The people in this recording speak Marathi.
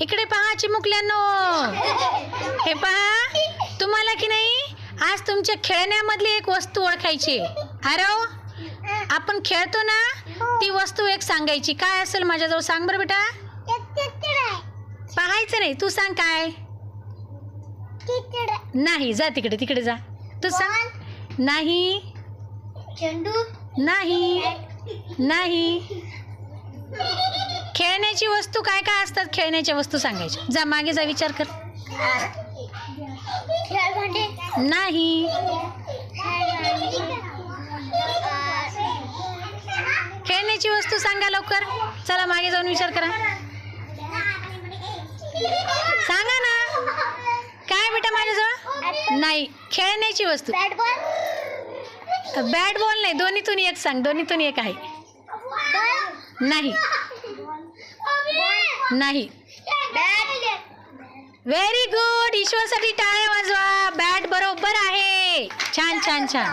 इकडे पहा चिमुकल्यांनो, हे पहा, तुम्हाला की नाही आज तुमच्या खेळण्यामधली एक वस्तू ओळखायची. अरे आपण खेळतो ना, ती वस्तू एक सांगायची. काय असेल माझ्याजवळ? सांग बरं बेटा. पाहायचं नाही, तू सांग काय. नाही, जा तिकडे, तिकडे जा. तू सांग. नाही, चेंडू नाही, नाही. खेळण्याची वस्तू काय काय असतात? खेळण्याच्या वस्तू सांगायच्या. जा मागे जा, विचार कर. खेळभांडे नाही. खेळण्याची वस्तू सांगा लवकर. चला मागे जाऊन विचार करा. सांगा ना. काय बेटा माझ्याजवळ? नाही. खेळण्याची वस्तू. बॅट बॉल बॅट बॉल नाही. दोन्हीतून एक सांग. दोन्हीतून एक आहे. नाही, नाही. Very good. ईश्वरसाठी टाळ्या वाजवा. बॅट बरोबर आहे. छान छान छान.